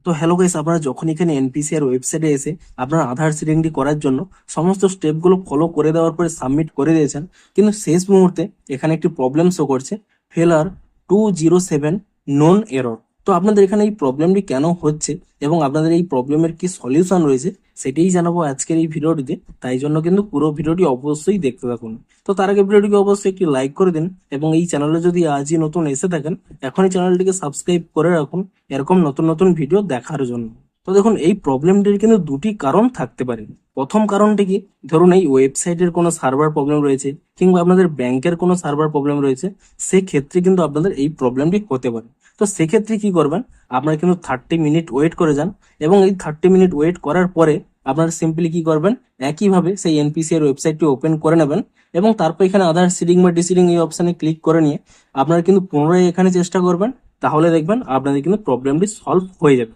তো hello guys, আপনারা যখন এখানে এনপিসিআর ওয়েবসাইটে এসে আপনার আধার সিডিংটি করার জন্য সমস্ত স্টেপগুলো ফলো করে দেওয়ার পরে সাবমিট করে দিয়েছেন, কিন্তু শেষ মুহূর্তে এখানে একটি প্রবলেম শো করছে, ফেলার 207 নন এরর। তো আপনাদের এখানে এই প্রবলেমটি কেন হচ্ছে এবং আপনাদের এই প্রবলেমের কি সলিউশন রয়েছে সেটাই জানাবো আজকের এই ভিডিওটিতে। তাই জন্য কিন্তু পুরো ভিডিওটি অবশ্যই দেখতে থাকুন। তো তার আগে ভিডিওটিকে অবশ্যই একটি লাইক করে দিন এবং এই চ্যানেলে যদি আজই নতুন এসে থাকেন এখনই চ্যানেলটিকে সাবস্ক্রাইব করে রাখুন এরকম নতুন নতুন ভিডিও দেখার জন্য। তো দেখুন, এই প্রবলেমটির কিন্তু দুটি কারণ থাকতে পারে। প্রথম কারণটি কি, ধরুন এই ওয়েবসাইটের কোনো সার্ভার প্রবলেম রয়েছে কিংবা আপনাদের ব্যাংকের কোনো সার্ভার প্রবলেম রয়েছে, সেক্ষেত্রে কিন্তু আপনাদের এই প্রবলেমটি হতে পারে। তো সেক্ষেত্রে কি করবেন, আপনারা কিন্তু 30 মিনিট ওয়েট করে যান এবং এই 30 মিনিট ওয়েট করার পরে আপনারা সিম্পলি কি করবেন, একইভাবে সেই এনপিসিআর ওয়েবসাইটটি ওপেন করে নেবেন এবং তারপর এখানে আধার সিডিং বা ডিসিডিং এই অপশানে ক্লিক করে নিয়ে আপনারা কিন্তু পুনরায় এখানে চেষ্টা করবেন, তাহলে দেখবেন আপনাদের কিন্তু প্রবলেমটি সলভ হয়ে যাবে।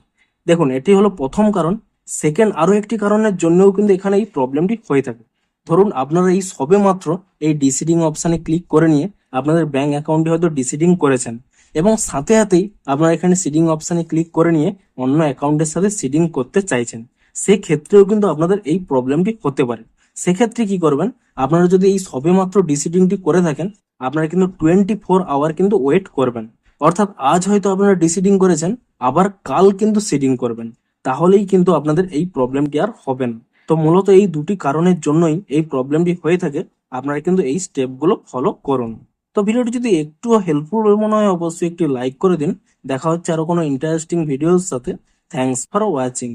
দেখুন, এটি হলো প্রথম কারণ। সেকেন্ড আরো একটি কারণের জন্যও কিন্তু এখানে এই প্রবলেমটি হয়ে থাকে। ধরুন আপনারা এই সবে মাত্র এই ডিসিডিং অপশানে ক্লিক করে নিয়ে আপনাদের ব্যাংক অ্যাকাউন্টে হয়তো ডিসিডিং করেছেন এবং সাথে সাথেই আপনারা এখানে সিডিং অপশানে ক্লিক করে নিয়ে অন্য অ্যাকাউন্টের সাথে সিডিং করতে চাইছেন, সেক্ষেত্রেও কিন্তু আপনাদের এই প্রবলেমটি হতে পারে। সেক্ষেত্রে কি করবেন, আপনারা যদি এই সবেমাত্র ডিসিডিংটি করে থাকেন আপনারা কিন্তু 24 আওয়ার কিন্তু ওয়েট করবেন। অর্থাৎ আজ হয়তো আপনারা ডিসিডিং করেছেন, আবার কাল কিন্তু সিডিং করবেন, তাহলেই কিন্তু আপনাদের এই প্রবলেমটি আর হবে না। তো মূলত এই দুটি কারণের জন্যই এই প্রবলেমটি হয়ে থাকে। আপনারা কিন্তু এই স্টেপগুলো ফলো করুন। তো ভিডিওটি যদি একটু হেল্পফুল মনে হয় অবশ্যই একটি লাইক করে দিন। দেখা হচ্ছে আরো কোনো ইন্টারেস্টিং ভিডিওর সাথে। Thanks for watching.